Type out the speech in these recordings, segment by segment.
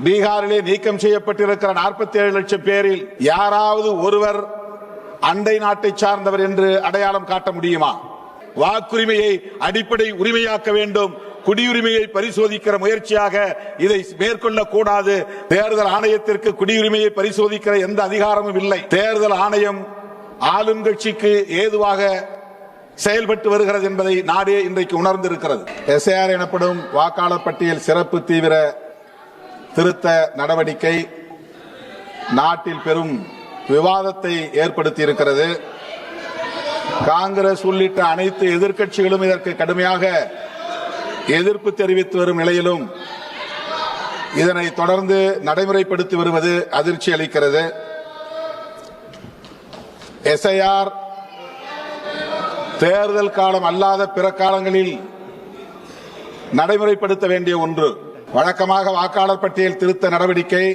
பீகாரிலே நீக்கம் செய்யப்பட்டிருக்கிற 47 லட்சம் பேரில் யாராவது ஒருவர் அண்டை நாட்டை சார்ந்தவர் என்று அடையாளம் காட்ட முடியுமா? வாக்குரிமையை அடிப்படை உரிமையாக்க வேண்டும். குடியுரிமையை பரிசோதிக்கிற முயற்சியாக இதை மேற்கொள்ளக்கூடாது. தேர்தல் ஆணையத்திற்கு குடியுரிமையை பரிசோதிக்கிற எந்த அதிகாரமும் இல்லை. தேர்தல் ஆணையம் ஆளும் கட்சிக்கு ஏதுவாக செயல்பட்டு வருகிறது என்பதை நாடே இன்றைக்கு உணர்ந்திருக்கிறது. எஸ்ஐஆர் எனப்படும் வாக்காளர் பட்டியல் சிறப்பு தீவிர திருத்த நடவடிக்கை நாட்டில் பெரும் விவாதத்தை ஏற்படுத்தி இருக்கிறது. காங்கிரஸ் உள்ளிட்ட அனைத்து எதிர்க்கட்சிகளும் இதற்கு கடுமையாக எதிர்ப்பு தெரிவித்து வரும் நிலையிலும் இதனை தொடர்ந்து நடைமுறைப்படுத்தி வருவது அதிர்ச்சி அளிக்கிறது. எஸ்ஐஆர் தேர்தல் காலம் அல்லாத பிற காலங்களில் நடைமுறைப்படுத்த வேண்டிய ஒன்று. வழக்கமாக வாக்காளர் பட்டியல் திருத்த நடவடிக்கை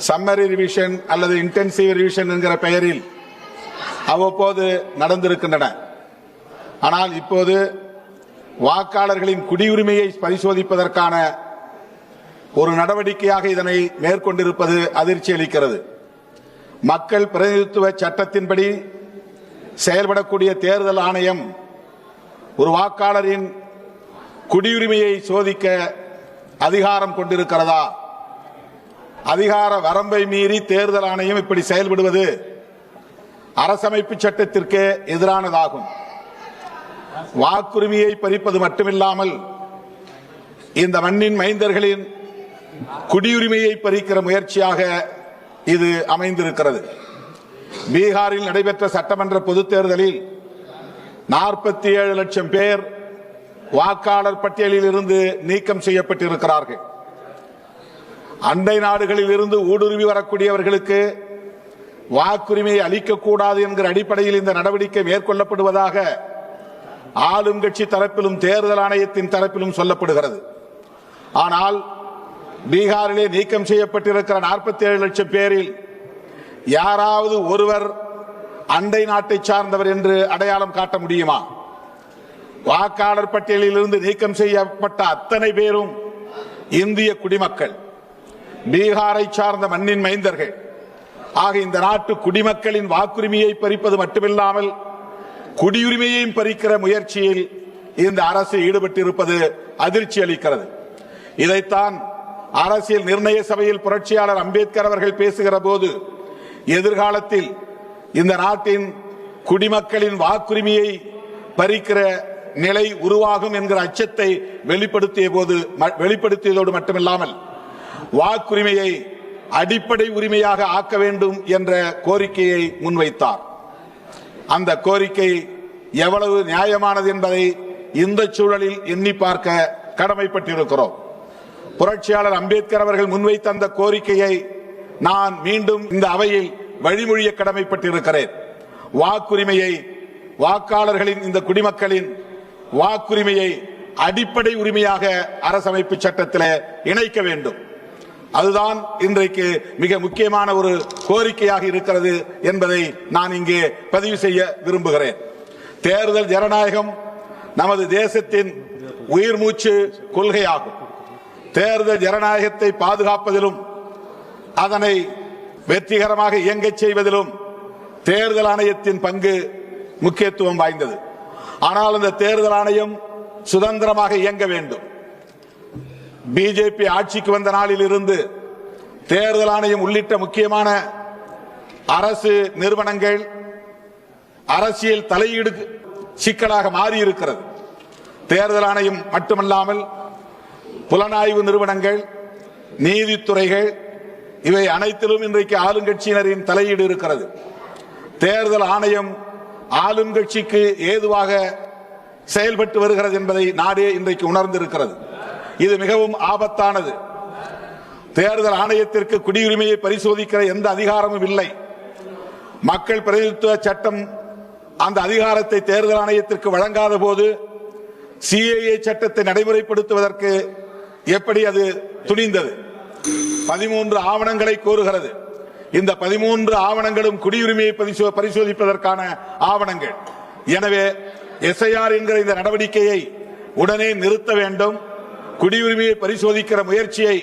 சம்மரி ரிவிஷன் அல்லது இன்டென்சிவ் ரிவிஷன் என்கிற பெயரில் அவ்வப்போது நடந்திருக்கின்றன. ஆனால் இப்போது வாக்காளர்களின் குடியுரிமையை பரிசோதிப்பதற்கான ஒரு நடவடிக்கையாக இதனை மேற்கொண்டிருப்பது அதிர்ச்சி அளிக்கிறது. மக்கள் பிரதிநிதித்துவ சட்டத்தின்படி செயல்படக்கூடிய தேர்தல் ஆணையம் ஒரு வாக்காளரின் குடியுரிமையை சோதிக்க அதிகாரம் கொண்டிருக்கிறதா? அதிகார வரம்பை மீறி தேர்தல் ஆணையம் இப்படி செயல்படுவது அரசமைப்பு சட்டத்திற்கு எதிரானதாகும். வாக்குரிமையை பறிப்பது மட்டுமில்லாமல் இந்த மண்ணின் மைந்தர்களின் குடியுரிமையை பறிக்கிற முயற்சியாக இது அமைந்திருக்கிறது. பீகாரில் நடைபெற்ற சட்டமன்ற பொதுத் தேர்தலில் 47 லட்சம் பேர் வாக்காளர் பட்டியலில் இருந்து நீக்கம் செய்யப்பட்டிருக்கிறார்கள். அண்டை நாடுகளில் இருந்து ஊடுருவி வரக்கூடியவர்களுக்கு வாக்குரிமையை அளிக்கக்கூடாது என்கிற அடிப்படையில் இந்த நடவடிக்கை மேற்கொள்ளப்படுவதாக ஆளும் கட்சி தரப்பிலும் தேர்தல் ஆணையத்தின் தரப்பிலும் சொல்லப்படுகிறது. ஆனால் பீகாரிலே நீக்கம் செய்யப்பட்டிருக்கிற 47 லட்சம் பேரில் யாராவது ஒருவர் அண்டை நாட்டை சார்ந்தவர் என்று அடையாளம் காட்ட முடியுமா? வாக்காளர் பட்டியலில் இருந்து நீக்கம் செய்யப்பட்ட அத்தனை பேரும் இந்திய குடிமக்கள், பீகாரை சார்ந்த மண்ணின் மைந்தர்கள். ஆக இந்த நாட்டு குடிமக்களின் வாக்குரிமையை பறிப்பது மட்டுமில்லாமல் குடியுரிமையையும் பறிக்கிற முயற்சியில் இந்த அரசு ஈடுபட்டிருப்பது அதிர்ச்சி அளிக்கிறது. இதைத்தான் அரசியல் நிர்ணய சபையில் புரட்சியாளர் அம்பேத்கர் அவர்கள் பேசுகிற போது எதிர்காலத்தில் இந்த நாட்டின் குடிமக்களின் வாக்குரிமையை பறிக்கிற நிலை உருவாகும் என்கிற அச்சத்தை வெளிப்படுத்தியதோடு மட்டுமில்லாமல் வாக்குரிமையை அடிப்படை உரிமையாக ஆக்க வேண்டும் என்ற கோரிக்கையை முன்வைத்தார். அந்த கோரிக்கை எவ்வளவு நியாயமானது என்பதை இந்த சூழலில் எண்ணி பார்க்க கடமைப்பட்டிருக்கிறோம். புரட்சியாளர் அம்பேத்கர் அவர்கள் முன்வைத்த அந்த கோரிக்கையை நான் மீண்டும் இந்த அவையில் வழிமொழிய கடமைப்பட்டிருக்கிறேன். வாக்குரிமையை, வாக்காளர்களின், இந்த குடிமக்களின் வாக்குரிமையை அடிப்படை உரிமையாக அரசமைப்பு சட்டத்தில் இணைக்க வேண்டும். அதுதான் இன்றைக்கு மிக முக்கியமான ஒரு கோரிக்கையாக இருக்கிறது என்பதை நான் இங்கே பதிவு செய்ய விரும்புகிறேன். தேர்தல் ஜனநாயகம் நமது தேசத்தின் உயிர் மூச்சு கொள்கையாகும். தேர்தல் ஜனநாயகத்தை பாதுகாப்பதிலும் அதனை வெற்றிகரமாக இயங்கச் செய்வதிலும் தேர்தல் ஆணையத்தின் பங்கு முக்கியத்துவம் வாய்ந்தது. ஆனால் அந்த தேர்தல் ஆணையம் சுதந்திரமாக இயங்க வேண்டும். பிஜேபி ஆட்சிக்கு வந்த நாளில் இருந்து தேர்தல் ஆணையம் உள்ளிட்ட முக்கியமான அரசு நிறுவனங்கள் அரசியல் தலையீடு சிக்கலாக மாறியிருக்கிறது. தேர்தல் ஆணையம் மட்டுமல்லாமல் புலனாய்வு நிறுவனங்கள், நீதித்துறைகள், இவை அனைத்திலும் இன்றைக்கு ஆளுங்கட்சியினரின் தலையீடு இருக்கிறது. தேர்தல் ஆணையம் ஆளும் கட்சிக்கு ஏதுவாக செயல்பட்டு வருகிறது என்பதை நாடே இன்றைக்கு உணர்ந்திருக்கிறது. இது மிகவும் ஆபத்தானது. தேர்தல் ஆணையத்திற்கு குடியுரிமையை பரிசோதிக்கிற எந்த அதிகாரமும் இல்லை. மக்கள் பிரதிநிதித்துவ சட்டம் அந்த அதிகாரத்தை தேர்தல் ஆணையத்திற்கு வழங்காத போது சிஏஏ சட்டத்தை நடைமுறைப்படுத்துவதற்கு எப்படி அது துணிந்தது? 13 ஆவணங்களை கோருகிறது. இந்த 13 ஆவணங்களும் குடியுரிமையை பரிசோதிப்பதற்கான ஆவணங்கள். எனவே எஸ்ஐஆர் என்கிற இந்த நடவடிக்கையை உடனே நிறுத்த வேண்டும். குடியுரிமையை பரிசோதிக்கிற முயற்சியை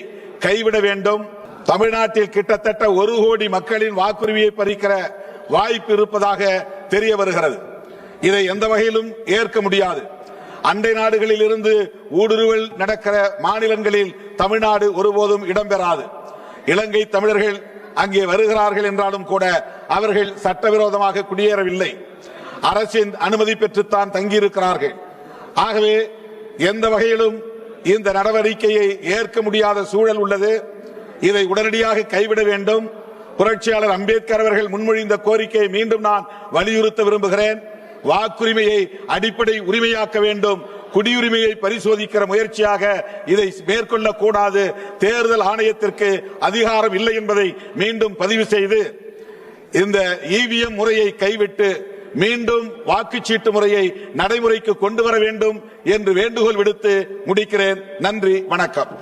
கைவிட வேண்டும். தமிழ்நாட்டில் கிட்டத்தட்ட 1 கோடி மக்களின் வாக்குரிமையை பறிக்கிற வாய்ப்பு இருப்பதாக தெரிய வருகிறது. இதை எந்த வகையிலும் ஏற்க முடியாது. அண்டை நாடுகளில் இருந்து ஊடுருவல் நடக்கிற மாநிலங்களில் தமிழ்நாடு ஒருபோதும் இடம்பெறாது. இலங்கை தமிழர்கள் அங்கே வருகிறார்கள் என்றாலும் கூட அவர்கள் சட்டவிரோதமாக குடியேறவில்லை. அரசின் அனுமதி பெற்றுத்தான் தங்கியிருக்கிறார்கள். ஆகவே எந்த வகையிலும் இந்த நடவடிக்கையை ஏற்க முடியாத சூழல் உள்ளது. இதை உடனடியாக கைவிட வேண்டும். புரட்சியாளர் அம்பேத்கர் அவர்கள் முன்மொழிந்த கோரிக்கையை மீண்டும் நான் வலியுறுத்த விரும்புகிறேன். வாக்குரிமையை அடிப்படை உரிமையாக்க வேண்டும். குடியுரிமையை பரிசோதிக்கிற முயற்சியாக இதை மேற்கொள்ளக்கூடாது. தேர்தல் ஆணையத்திற்கு அதிகாரம் இல்லை என்பதை மீண்டும் பதிவு செய்து இந்த EVM முறையை கைவிட்டு மீண்டும் வாக்குச்சீட்டு முறையை நடைமுறைக்கு கொண்டு வர வேண்டும் என்று வேண்டுகோள் விடுத்து முடிக்கிறேன். நன்றி, வணக்கம்.